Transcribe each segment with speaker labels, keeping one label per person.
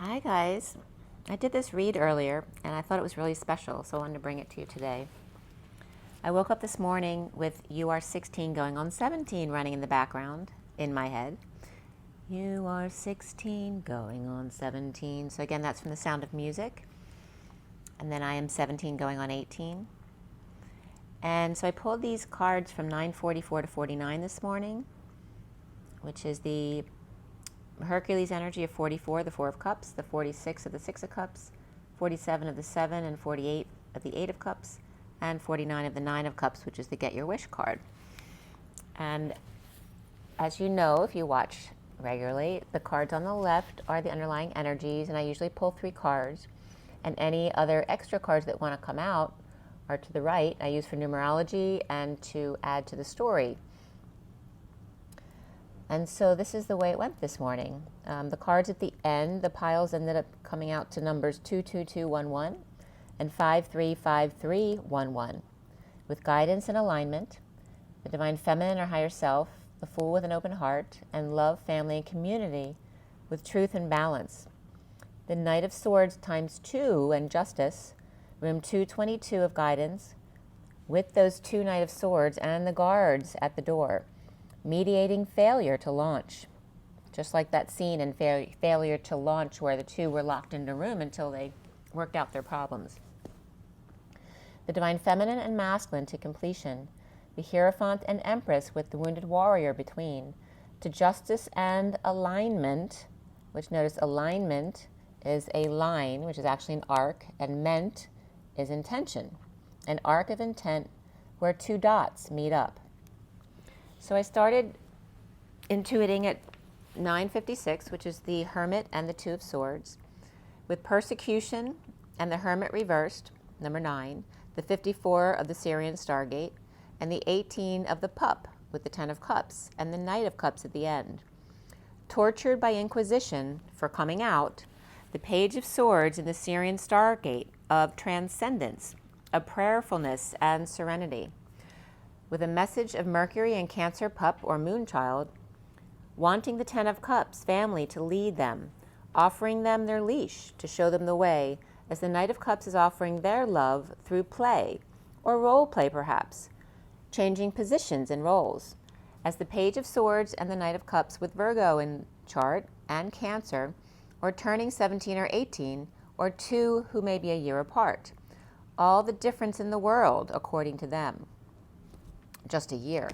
Speaker 1: Hi guys. I did this read earlier and I thought it was really special, so I wanted to bring it to you today. I woke up this morning with "You are 16 going on 17" running in the background in my head. You are 16 going on 17. So again, that's from The Sound of Music. And then I am 17 going on 18. And so I pulled these cards from 944 to 49 this morning, which is the Hercules energy of 44, the 4 of Cups, the 46 of the 6 of Cups, 47 of the 7, and 48 of the 8 of Cups, and 49 of the 9 of Cups, which is the Get Your Wish card. And as you know, if you watch regularly, the cards on the left are the underlying energies, and I usually pull 3 cards, and any other extra cards that want to come out are to the right. I use for numerology and to add to the story. And so this is the way it went this morning. The cards at the end, the piles ended up coming out to numbers 22211 and 535311. With guidance and alignment, the divine feminine or higher self, the fool with an open heart, and love, family, and community with truth and balance. The Knight of Swords times 2 and justice, room 222 of guidance, with those 2 Knight of Swords and the guards at the door. Mediating failure to launch, just like that scene in Failure to Launch where the 2 were locked in a room until they worked out their problems. The divine feminine and masculine to completion, the Hierophant and Empress with the wounded warrior between, to justice and alignment, which notice alignment is a line, which is actually an arc, and ment is intention, an arc of intent where 2 dots meet up. So I started intuiting at 9:56, which is the Hermit and the 2 of Swords, with persecution and the Hermit reversed, number 9, the 54 of the SIRIAN Stargate, and the 18 of the Pup with the 10 of Cups and the Knight of Cups at the end. Tortured by Inquisition for coming out, the Page of Swords in the SIRIAN Stargate of transcendence, of prayerfulness and serenity, with a message of Mercury and Cancer Pup or Moonchild, wanting the 10 of Cups family to lead them, offering them their leash to show them the way, as the Knight of Cups is offering their love through play, or role play perhaps, changing positions and roles, as the Page of Swords and the Knight of Cups with Virgo in chart and Cancer, or turning 17 or 18, or 2 who may be a year apart. All the difference in the world according to them. Just a year.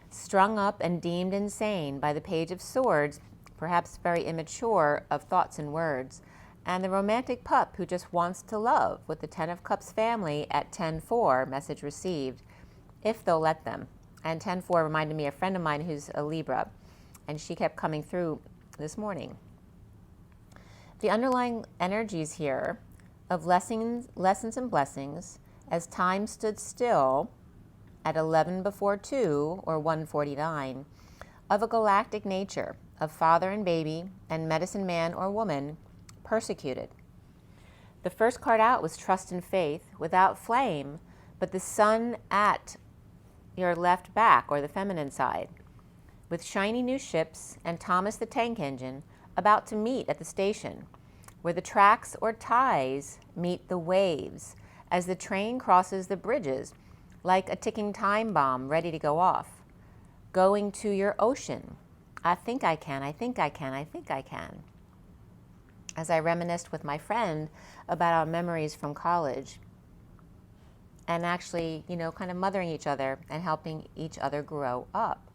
Speaker 1: Strung up and deemed insane by the Page of Swords, perhaps very immature of thoughts and words, and the romantic pup who just wants to love with the 10 of Cups family at 10-4, message received, if they'll let them. And 10-4 reminded me of a friend of mine who's a Libra, and she kept coming through this morning. The underlying energies here of lessons and blessings as time stood still at 11 before 2, or 149, of a galactic nature, of father and baby, and medicine man or woman, persecuted. The first card out was Trust and Faith, without flame, but the sun at your left back, or the feminine side, with shiny new ships and Thomas the Tank Engine about to meet at the station, where the tracks or ties meet the waves, as the train crosses the bridges, like a ticking time bomb ready to go off. Going to your ocean. I think I can, I think I can, I think I can. As I reminisced with my friend about our memories from college, and actually, kind of mothering each other and helping each other grow up.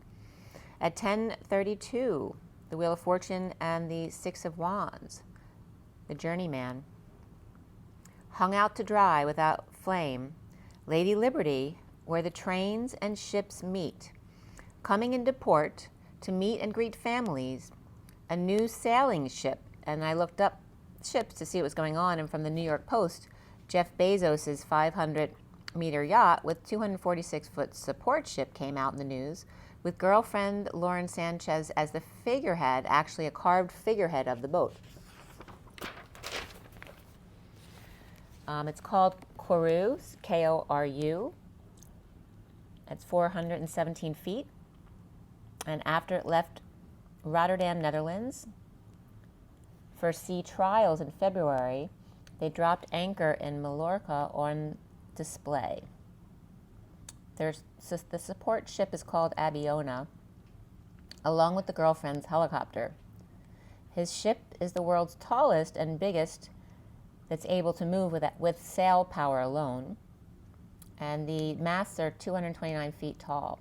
Speaker 1: At 10:32, the Wheel of Fortune and the 6 of Wands, the journeyman. Hung out to dry without flame, Lady Liberty, where the trains and ships meet, coming into port to meet and greet families, a new sailing ship, and I looked up ships to see what was going on, and from the New York Post, Jeff Bezos' 500-meter yacht with 246-foot support ship came out in the news, with girlfriend Lauren Sanchez as the figurehead, actually a carved figurehead of the boat. It's called Kourou, K-O-R-U. It's 417 feet. And after it left Rotterdam, Netherlands, for sea trials in February, they dropped anchor in Mallorca on display. The support ship is called Abiona, along with the girlfriend's helicopter. His ship is the world's tallest and biggest that's able to move with sail power alone, and the masts are 229 feet tall.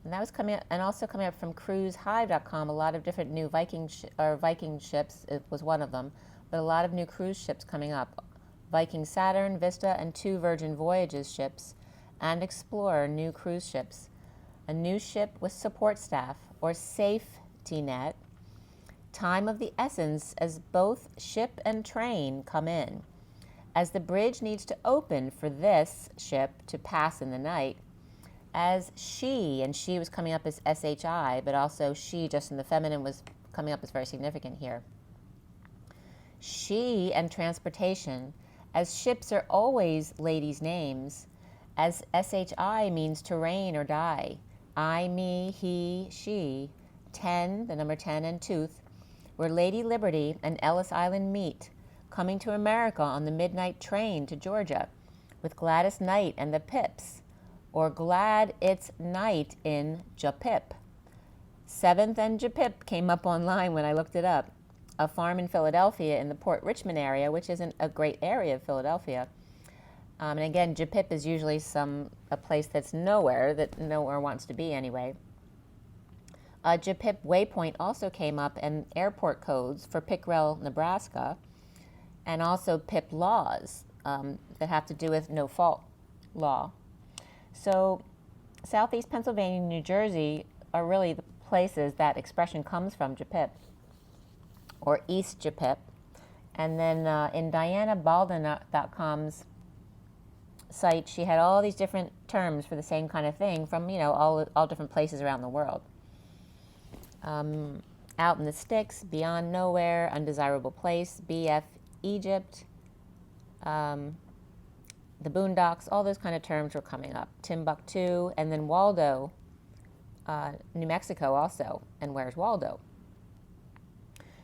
Speaker 1: And that was also coming up from cruisehive.com, a lot of different new Viking ships, it was one of them, but a lot of new cruise ships coming up. Viking Saturn, Vista, and 2 Virgin Voyages ships, and Explorer new cruise ships. A new ship with support staff, or safety net. Time of the essence as both ship and train come in. As the bridge needs to open for this ship to pass in the night, as she was coming up as SHI, but also she just in the feminine was coming up as very significant here. She and transportation, as ships are always ladies' names, as SHI means to reign or die. I, me, he, she, 10, the number 10, and tooth, where Lady Liberty and Ellis Island meet, coming to America on the midnight train to Georgia, with Gladys Knight and the Pips, or Glad It's Night in Japip. 7th and Japip came up online when I looked it up. A farm in Philadelphia in the Port Richmond area, which isn't a great area of Philadelphia. And again, Japip is usually a place that's nowhere, that nowhere wants to be anyway. Japip Waypoint also came up, and airport codes for Pickrell, Nebraska, and also PIP laws that have to do with no-fault law. So Southeast Pennsylvania and New Jersey are really the places that expression comes from, Japip, or East Japip. And then in DianaBalden.com's site, she had all these different terms for the same kind of thing from, all different places around the world. Out in the sticks, beyond nowhere, undesirable place, BF Egypt, the boondocks, all those kind of terms were coming up. Timbuktu, and then Waldo, New Mexico also, and where's Waldo?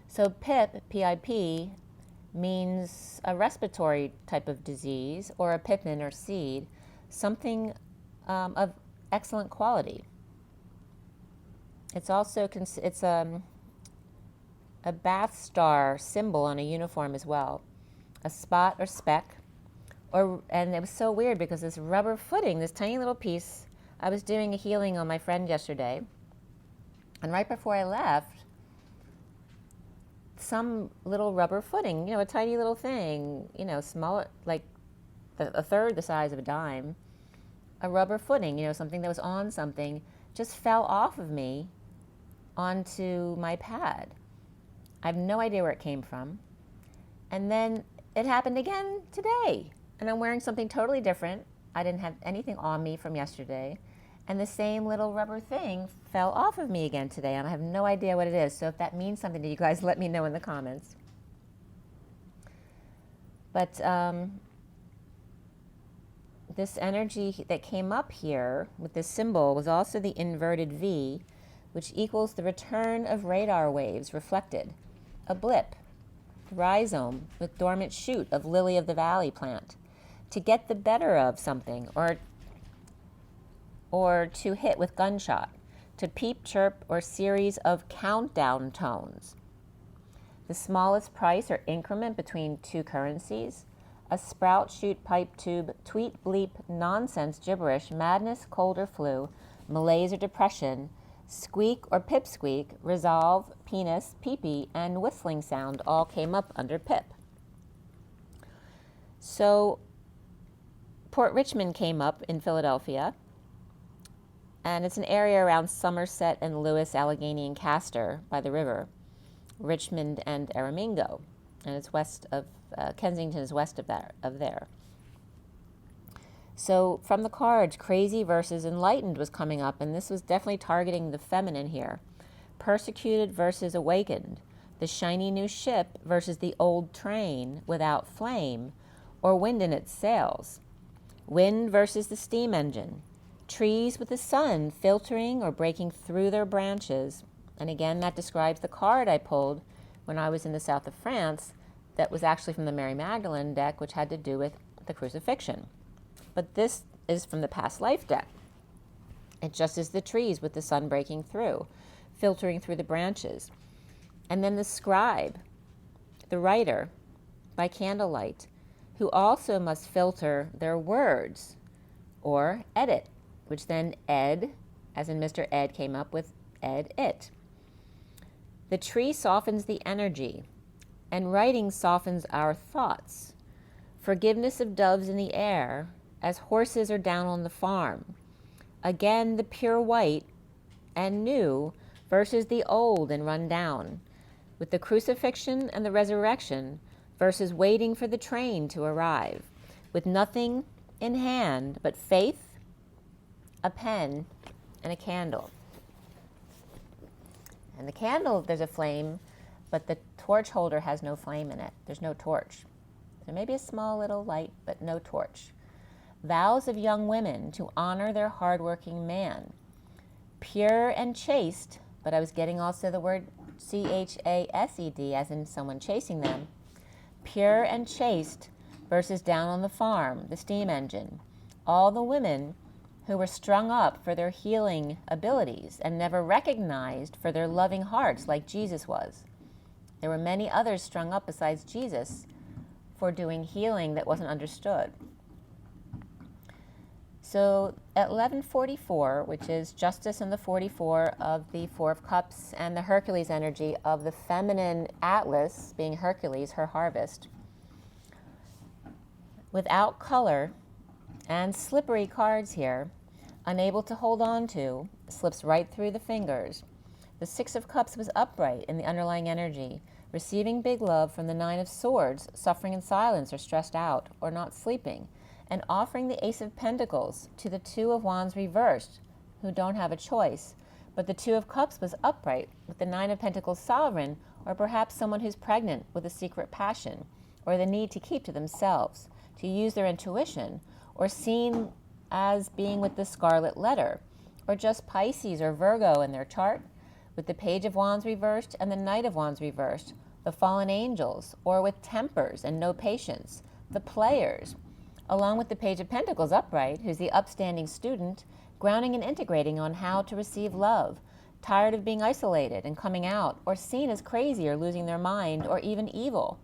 Speaker 1: So PIP, P-I-P, means a respiratory type of disease, or a pippin or seed, something of excellent quality. It's also a bath star symbol on a uniform as well, a spot or speck, and it was so weird because this rubber footing, this tiny little piece, I was doing a healing on my friend yesterday, and right before I left, some little rubber footing, a tiny little thing, small, like a third the size of a dime, a rubber footing, something that was on something, just fell off of me onto my pad. I have no idea where it came from. And then it happened again today. And I'm wearing something totally different. I didn't have anything on me from yesterday. And the same little rubber thing fell off of me again today. And I have no idea what it is. So if that means something to you guys, let me know in the comments. But this energy that came up here with this symbol was also the inverted V, which equals the return of radar waves reflected, a blip, rhizome with dormant shoot of lily of the valley plant, to get the better of something, or to hit with gunshot, to peep, chirp, or series of countdown tones. The smallest price or increment between two currencies, a sprout, shoot, pipe, tube, tweet, bleep, nonsense, gibberish, madness, cold or flu, malaise or depression, squeak or pipsqueak, resolve, penis, pee-pee, and whistling sound all came up under pip. So Port Richmond came up in Philadelphia, and it's an area around Somerset and Lewis, Allegheny, and Castor by the river, Richmond and Aramingo, and it's west of Kensington is west of there. So from the cards, Crazy versus Enlightened was coming up, and this was definitely targeting the feminine here. Persecuted versus Awakened, the shiny new ship versus the old train without flame or wind in its sails. Wind versus the steam engine. Trees with the sun filtering or breaking through their branches. And again, that describes the card I pulled when I was in the south of France that was actually from the Mary Magdalene deck, which had to do with the crucifixion. But this is from the past life deck. It just is the trees with the sun breaking through, filtering through the branches. And then the scribe, the writer, by candlelight, who also must filter their words or edit, which then Ed, as in Mr. Ed, came up with Ed it. The tree softens the energy, and writing softens our thoughts. Forgiveness of doves in the air, as horses are down on the farm. Again, the pure white and new versus the old and run down, with the crucifixion and the resurrection versus waiting for the train to arrive, with nothing in hand but faith, a pen, and a candle. And the candle, there's a flame, but the torch holder has no flame in it. There's no torch. There may be a small little light, but no torch. Vows of young women to honor their hardworking man. Pure and chaste, but I was getting also the word C-H-A-S-E-D, as in someone chasing them. Pure and chaste versus down on the farm, the steam engine. All the women who were strung up for their healing abilities and never recognized for their loving hearts like Jesus was. There were many others strung up besides Jesus for doing healing that wasn't understood. So at 1144, which is justice in the 44 of the Four of Cups and the Hercules energy of the feminine Atlas, being Hercules, her harvest, without color and slippery cards here, unable to hold on to, slips right through the fingers. The Six of Cups was upright in the underlying energy, receiving big love from the Nine of Swords, suffering in silence or stressed out or not sleeping, and offering the Ace of Pentacles to the Two of Wands reversed, who don't have a choice. But the Two of Cups was upright with the Nine of Pentacles sovereign, or perhaps someone who's pregnant with a secret passion, or the need to keep to themselves, to use their intuition, or seen as being with the Scarlet Letter, or just Pisces or Virgo in their chart, with the Page of Wands reversed and the Knight of Wands reversed, the fallen angels, or with tempers and no patience, the players, along with the Page of Pentacles upright, who's the upstanding student, grounding and integrating on how to receive love, tired of being isolated and coming out, or seen as crazy or losing their mind, or even evil,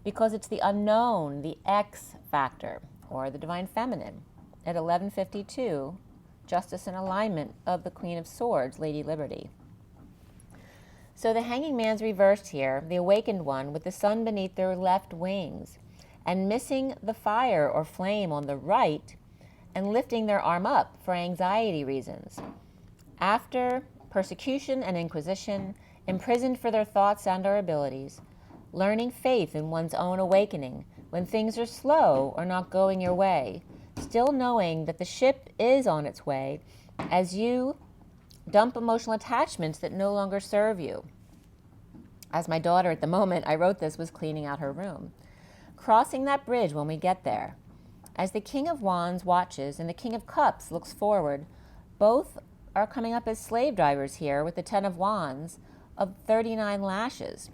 Speaker 1: because it's the unknown, the X factor, or the Divine Feminine. At 1152, justice and alignment of the Queen of Swords, Lady Liberty. So the Hanging Man's reversed here, the awakened one, with the sun beneath their left wings, and missing the fire or flame on the right, and lifting their arm up for anxiety reasons. After persecution and inquisition, imprisoned for their thoughts and our abilities, learning faith in one's own awakening when things are slow or not going your way, still knowing that the ship is on its way as you dump emotional attachments that no longer serve you. As my daughter at the moment I wrote this was cleaning out her room. Crossing that bridge when we get there. As the King of Wands watches and the King of Cups looks forward, both are coming up as slave drivers here with the Ten of Wands of 39 lashes,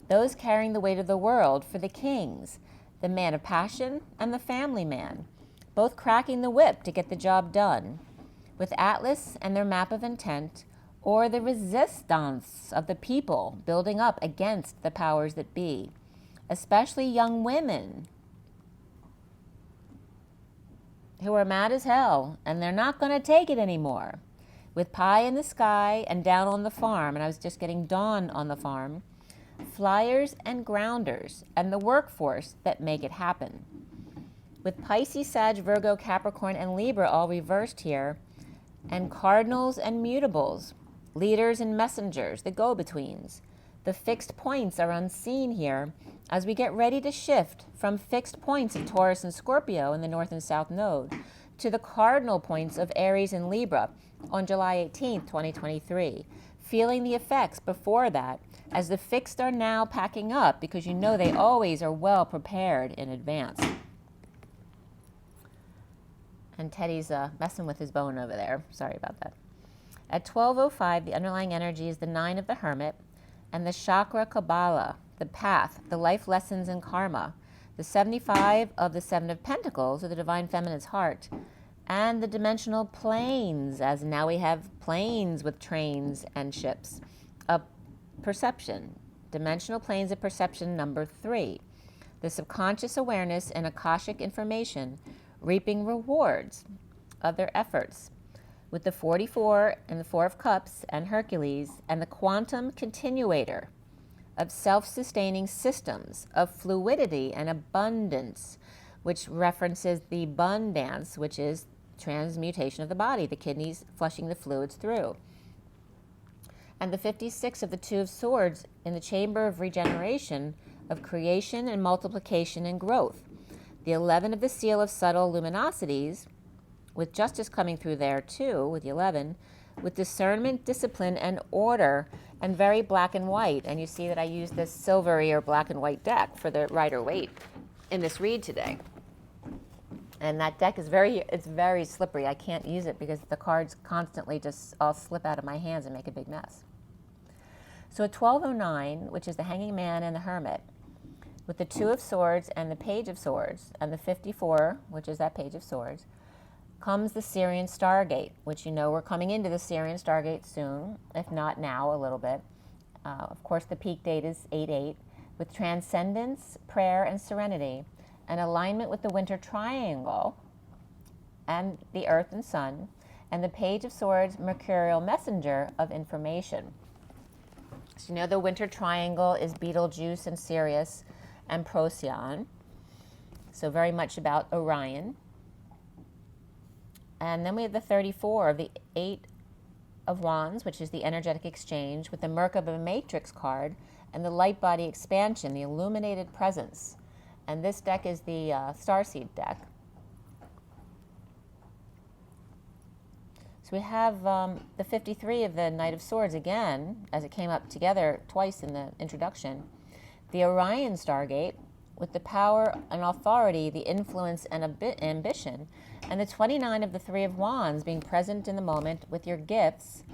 Speaker 1: those carrying the weight of the world for the kings, the man of passion and the family man, both cracking the whip to get the job done, with Atlas and their map of intent, or the resistance of the people building up against the powers that be, especially young women who are mad as hell and they're not going to take it anymore. With pie in the sky and down on the farm, and I was just getting dawn on the farm, flyers and grounders and the workforce that make it happen. With Pisces, Sag, Virgo, Capricorn, and Libra all reversed here, and cardinals and mutables, leaders and messengers, the go-betweens. The fixed points are unseen here as we get ready to shift from fixed points of Taurus and Scorpio in the North and South Node to the cardinal points of Aries and Libra on July 18th, 2023, feeling the effects before that as the fixed are now packing up because you know they always are well prepared in advance. And Teddy's messing with his bone over there. Sorry about that. At 12:05, the underlying energy is the Nine of the Hermit, and the chakra Kabbalah, the path, the life lessons and karma, the 75 of the Seven of Pentacles, or the Divine Feminine's heart, and the dimensional planes, as now we have planes with trains and ships, of perception. Dimensional planes of perception number 3. The subconscious awareness and Akashic information reaping rewards of their efforts, with the 44 and the 4 of Cups and Hercules, and the quantum continuator of self-sustaining systems of fluidity and abundance, which references the abundance, which is transmutation of the body, the kidneys flushing the fluids through. And the 56 of the 2 of Swords in the chamber of regeneration, of creation and multiplication and growth. The 11 of the seal of subtle luminosities, with justice coming through there too, with the 11, with discernment, discipline, and order, and very black and white. And you see that I use this silvery or black and white deck for the Rider-Waite in this read today. And that deck is very slippery. I can't use it because the cards constantly just all slip out of my hands and make a big mess. So at 1209, which is the Hanging Man and the Hermit, with the 2 of Swords and the Page of Swords, and the 54, which is that Page of Swords, comes the Syrian Stargate, which you know we're coming into the Syrian Stargate soon, if not now, a little bit. Of course, the peak date is 8/8, with transcendence, prayer, and serenity, and alignment with the Winter Triangle, and the Earth and Sun, and the Page of Swords, mercurial messenger of information. So you know the Winter Triangle is Betelgeuse and Sirius and Procyon, so very much about Orion. And then we have the 34 of the 8 of Wands, which is the energetic exchange, with the Merkaba Matrix card, and the light body expansion, the illuminated presence. And this deck is the Starseed deck. So we have the 53 of the Knight of Swords again, as it came up together twice in the introduction. The Orion Stargate, with the power and authority, the influence and ambition, and the 29 of the 3 of Wands, being present in the moment with your gifts,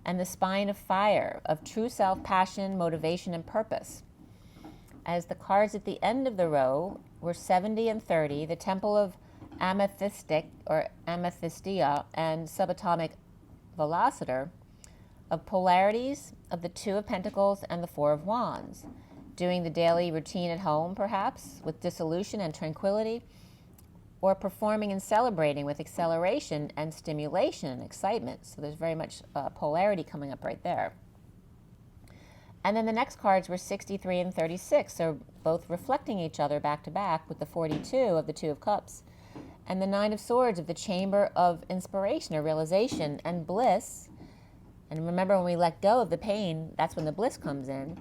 Speaker 1: and the spine of fire, of true self, passion, motivation, and purpose. As the cards at the end of the row were 70 and 30, the Temple of Amethystic, or Amethystia, and Subatomic Velocitor, of polarities of the 2 of Pentacles and the 4 of Wands, doing the daily routine at home, perhaps, with dissolution and tranquility, or performing and celebrating with acceleration and stimulation and excitement. So there's very much polarity coming up right there. And then the next cards were 63 and 36, so both reflecting each other back to back, with the 42 of the 2 of Cups, and the 9 of Swords of the Chamber of Inspiration or Realization and Bliss. And remember, when we let go of the pain, that's when the bliss comes in.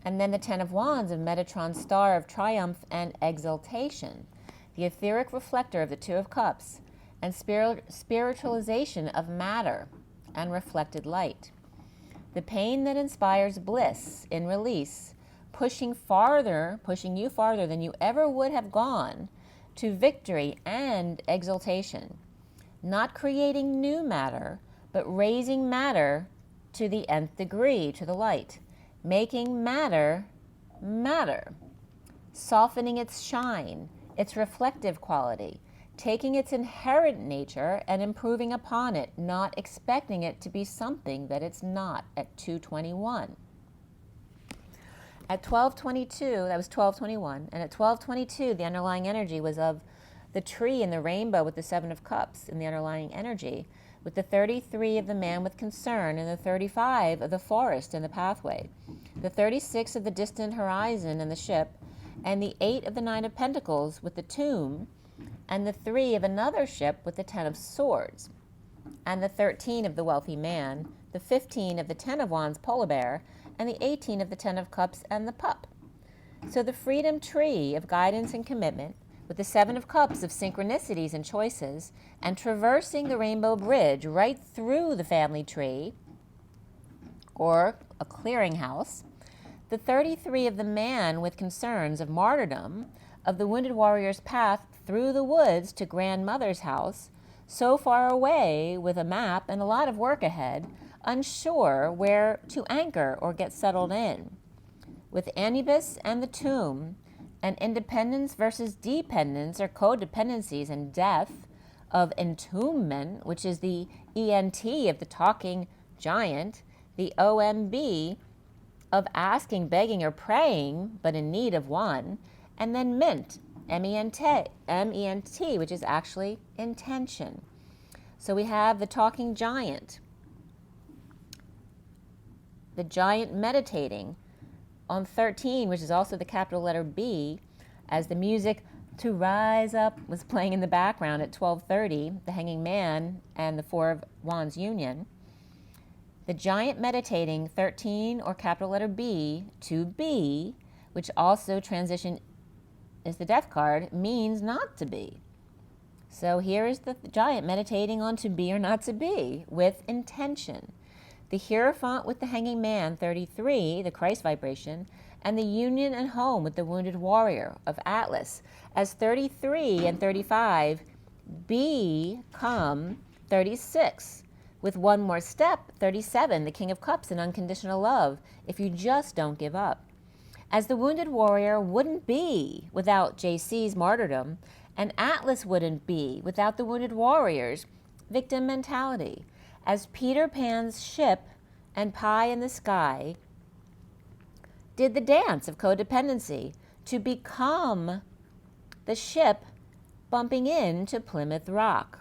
Speaker 1: And then the 10 of Wands of Metatron's Star of Triumph and Exaltation, the etheric reflector of the 2 of Cups, and spiritualization of matter and reflected light. The pain that inspires bliss in release, pushing you farther than you ever would have gone, to victory and exaltation. Not creating new matter, but raising matter to the nth degree, to the light. Making matter, matter. Softening its shine, its reflective quality. Taking its inherent nature and improving upon it, not expecting it to be something that it's not, at 221. At 1222, that was 1221, and at 1222, the underlying energy was of the tree and the rainbow with the 7 of Cups in the underlying energy, with the 33 of the man with concern, and the 35 of the forest and the pathway, the 36 of the distant horizon and the ship, and the 8 of the 9 of Pentacles with the tomb, and the 3 of another ship with the 10 of Swords, and the 13 of the wealthy man, the 15 of the 10 of Wands polar bear, and the 18 of the 10 of Cups and the pup. So the freedom tree of guidance and commitment, with the 7 of Cups of synchronicities and choices, and traversing the rainbow bridge right through the family tree, or a clearinghouse, the 33 of the man with concerns of martyrdom, of the wounded warrior's path through the woods to grandmother's house, so far away with a map and a lot of work ahead, unsure where to anchor or get settled in. with Anubis and the tomb, and independence versus dependence or codependencies and death of entombment, which is the ENT of the talking giant, the OMB of asking, begging, or praying, but in need of one, and then ment, M-E-N-T, which is actually intention. So we have the talking giant, the giant meditating on 13, which is also the capital letter B, as the music to rise up was playing in the background at 12:30, the hanging man and the Four of Wands union. The giant meditating 13 or capital letter B to be, which also transition is the death card, means not to be. So here is the giant meditating on to be or not to be with intention. The Hierophant with the hanging man 33, the Christ vibration, and the union and home with the wounded warrior of Atlas, as 33 and 35 become 36. With one more step, 37, the King of Cups and unconditional love, if you just don't give up. As the wounded warrior wouldn't be without JC's martyrdom, and Atlas wouldn't be without the wounded warrior's victim mentality. As Peter Pan's ship and Pie in the Sky did the dance of codependency to become the ship bumping into Plymouth Rock.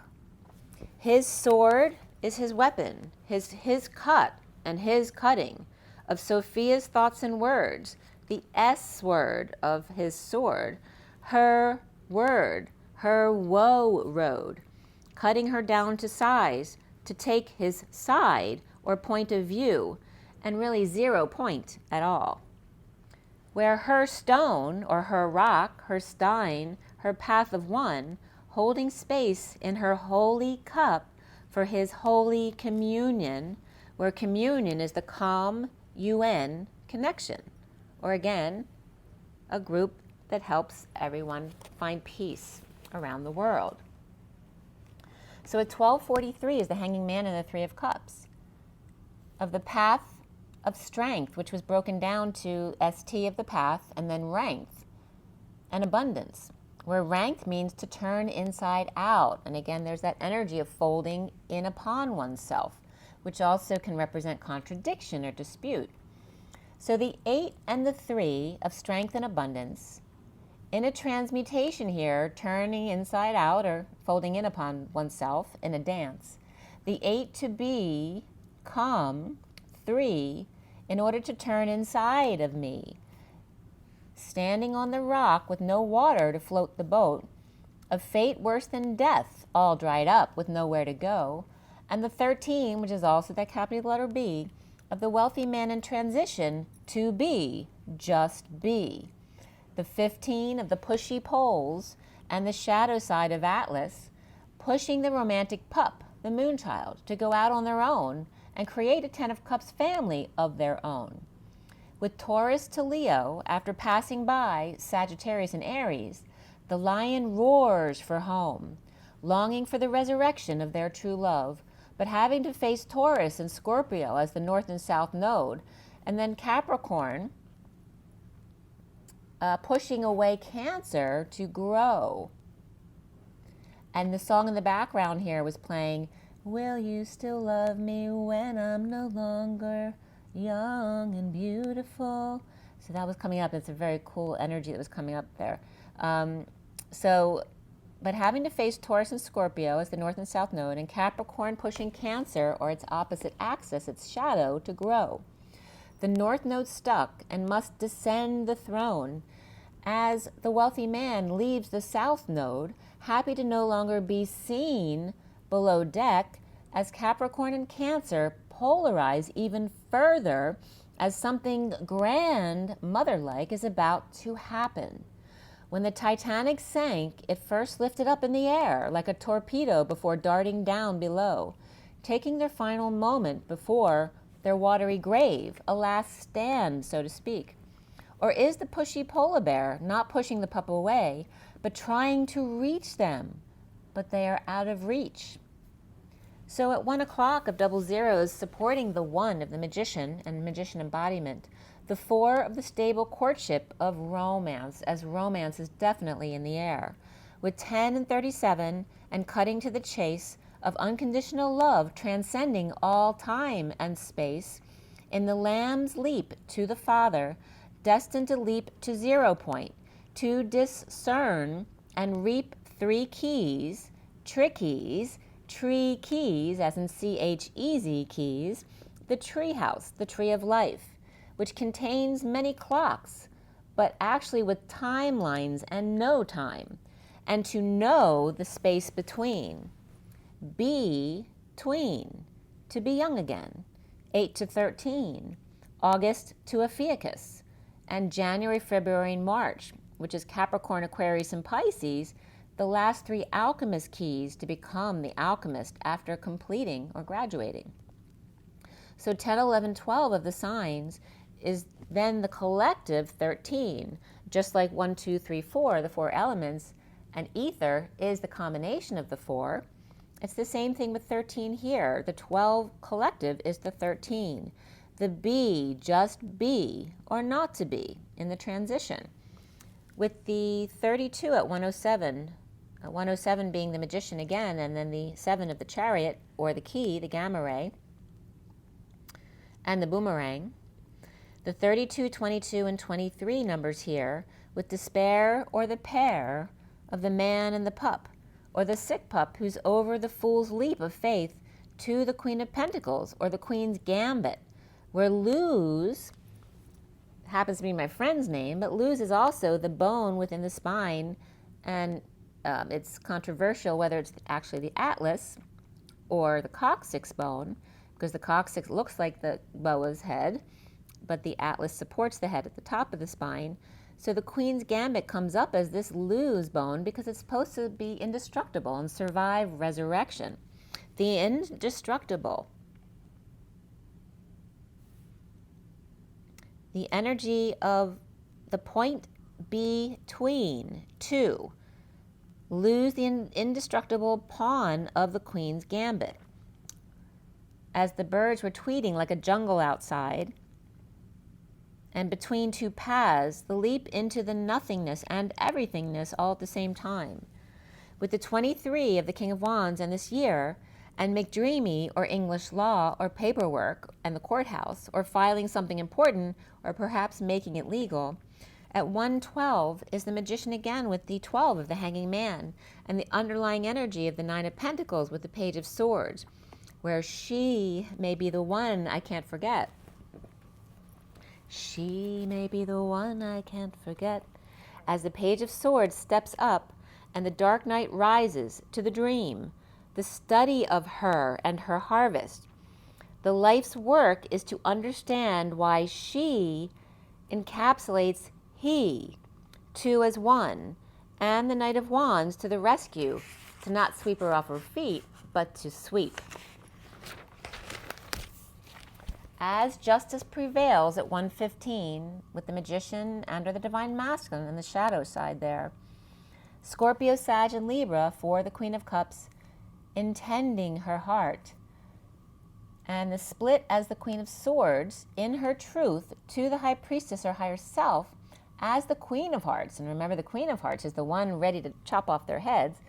Speaker 1: His sword is his weapon, his cut and his cutting of Sophia's thoughts and words, the S word of his sword, her word, her woe road, cutting her down to size to take his side or point of view, and really 0 point at all. Where her stone or her rock, her stein, her path of one, holding space in her holy cup for his holy communion, where communion is the calm UN connection, or again, a group that helps everyone find peace around the world. So at 12:43 is the hanging man and the Three of Cups, of the path of strength, which was broken down to ST of the path, and then ranked, and abundance, where ranked means to turn inside out. And again, there's that energy of folding in upon oneself, which also can represent contradiction or dispute. So the 8 and the 3 of strength and abundance, in a transmutation here, turning inside out or folding in upon oneself in a dance. The 8 to be, come, 3, in order to turn inside of me, standing on the rock with no water to float the boat, of fate worse than death, all dried up with nowhere to go, and the 13, which is also that capital letter B, of the wealthy man in transition to be, just be. The 15 of the pushy poles and the shadow side of Atlas, pushing the romantic pup, the moonchild, to go out on their own and create a 10 of Cups family of their own. With Taurus to Leo, after passing by Sagittarius and Aries, the lion roars for home, longing for the resurrection of their true love, but having to face Taurus and Scorpio as the north and south node, and then Capricorn pushing away Cancer to grow. And the song in the background here was playing, will you still love me when I'm no longer young and beautiful? So that was coming up. It's a very cool energy that was coming up there. But having to face Taurus and Scorpio as the north and south node, and Capricorn pushing Cancer, or its opposite axis, its shadow, to grow. The north node stuck and must descend the throne, as the wealthy man leaves the south node, happy to no longer be seen below deck, as Capricorn and Cancer polarize even further, as something grand, mother-like, is about to happen. When the Titanic sank, it first lifted up in the air like a torpedo before darting down below, taking their final moment before their watery grave, a last stand, so to speak. Or is the pushy polar bear not pushing the pup away, but trying to reach them, but they are out of reach? So at 1 o'clock of double zeros, supporting the one of the magician and magician embodiment, The 4 of the stable courtship of romance, as romance is definitely in the air. With 10 and 37 and cutting to the chase of unconditional love transcending all time and space, in the lamb's leap to the Father, destined to leap to 0 point, to discern and reap 3 keys, trickies, tree keys, as in C-H-E-Z keys, the tree house, the tree of life, which contains many clocks, but actually with timelines and no time, and to know the space between. Be-tween, to be young again, 8 to 13, August to Ophiuchus, and January, February, and March, which is Capricorn, Aquarius, and Pisces, the last 3 alchemist keys to become the alchemist after completing or graduating. So 10, 11, 12 of the signs is then the collective 13, just like 1, 2, 3, 4, the 4 elements, and ether is the combination of the 4. It's the same thing with 13 here. The 12 collective is the 13. The be, just be, or not to be in the transition. With the 32 at 107, 107 being the magician again, and then the 7 of the chariot, or the key, the gamma ray, and the boomerang. The 32, 22, and 23 numbers here, with despair or the pair of the man and the pup, or the sick pup who's over the fool's leap of faith to the Queen of Pentacles, or the Queen's Gambit, where lose happens to be my friend's name, but lose is also the bone within the spine, and it's controversial whether it's actually the atlas or the coccyx bone, because the coccyx looks like the boa's head, but the atlas supports the head at the top of the spine. So the Queen's Gambit comes up as this lose bone because it's supposed to be indestructible and survive resurrection. The indestructible. The energy of the point between 2. Lose the indestructible pawn of the Queen's Gambit. As the birds were tweeting like a jungle outside, and between 2 paths, the leap into the nothingness and everythingness all at the same time. With the 23 of the King of Wands and this year, and McDreamy or English law or paperwork and the courthouse, or filing something important, or perhaps making it legal. At 112 is the magician again with the 12 of the hanging man, and the underlying energy of the 9 of Pentacles with the Page of Swords, where she may be the one I can't forget. She may be the one I can't forget. As the Page of Swords steps up and the dark night rises to the dream, the study of her and her harvest. The life's work is to understand why she encapsulates he, 2 as 1, and the Knight of Wands to the rescue, to not sweep her off her feet, but to sweep. As justice prevails at 115, with the magician and or the divine masculine in the shadow side there. Scorpio, Sag, and Libra for the Queen of Cups, intending her heart. And the split as the Queen of Swords in her truth to the High Priestess or higher self as the Queen of Hearts. And remember, the Queen of Hearts is the one ready to chop off their heads,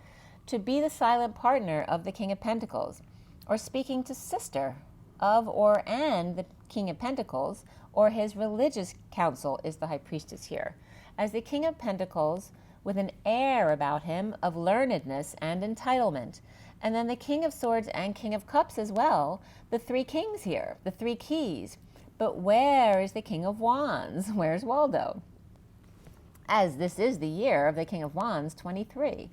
Speaker 1: to be the silent partner of the King of Pentacles, or speaking to sister of or and the King of Pentacles, or his religious counsel is the High Priestess here, as the King of Pentacles with an air about him of learnedness and entitlement. And then the King of Swords and King of Cups as well, the 3 kings here, the 3 keys. But where is the King of Wands? Where's Waldo? As this is the year of the King of Wands, 23.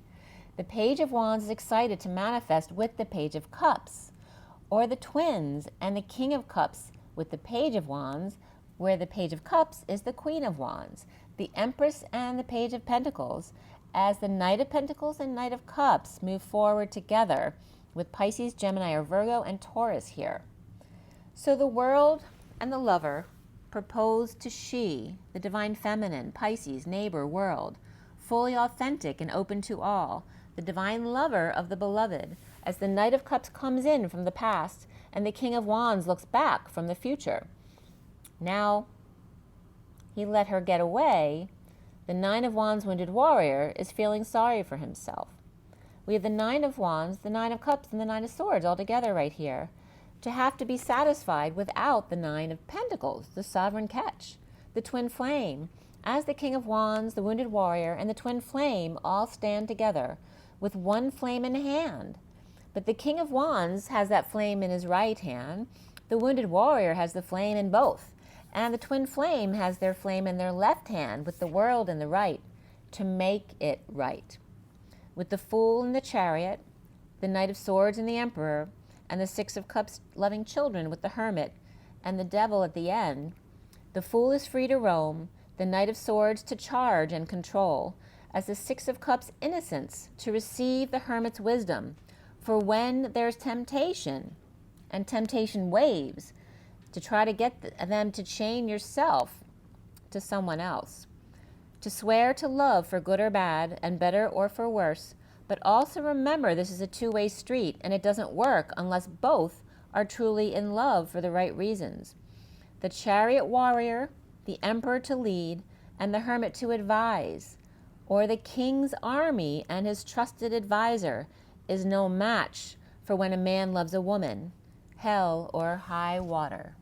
Speaker 1: The Page of Wands is excited to manifest with the Page of Cups, or the twins, and the King of Cups with the Page of Wands, where the Page of Cups is the Queen of Wands, the Empress and the Page of Pentacles, as the Knight of Pentacles and Knight of Cups move forward together with Pisces, Gemini, or Virgo, and Taurus here. So the world and the lover propose to she, the divine feminine, Pisces, neighbor, world, fully authentic and open to all, the divine lover of the beloved, as the Knight of Cups comes in from the past and the King of Wands looks back from the future. Now, he let her get away, the Nine of Wands wounded warrior is feeling sorry for himself. We have the Nine of Wands, the Nine of Cups, and the Nine of Swords all together right here, to have to be satisfied without the Nine of Pentacles, the sovereign catch, the twin flame. As the King of Wands, the wounded warrior, and the twin flame all stand together with one flame in hand. But the King of Wands has that flame in his right hand, the wounded warrior has the flame in both, and the twin flame has their flame in their left hand with the world in the right to make it right. With the Fool in the Chariot, the Knight of Swords and the Emperor, and the Six of Cups loving children with the Hermit and the Devil at the end, the Fool is free to roam, the Knight of Swords to charge and control, as the Six of Cups innocence to receive the Hermit's wisdom, for when there's temptation, and temptation waves, to try to get them to chain yourself to someone else. To swear to love for good or bad, and better or for worse, but also remember this is a two-way street, and it doesn't work unless both are truly in love for the right reasons. The Chariot warrior, the Emperor to lead, and the Hermit to advise, or the King's army and his trusted advisor, is no match for when a man loves a woman, hell or high water.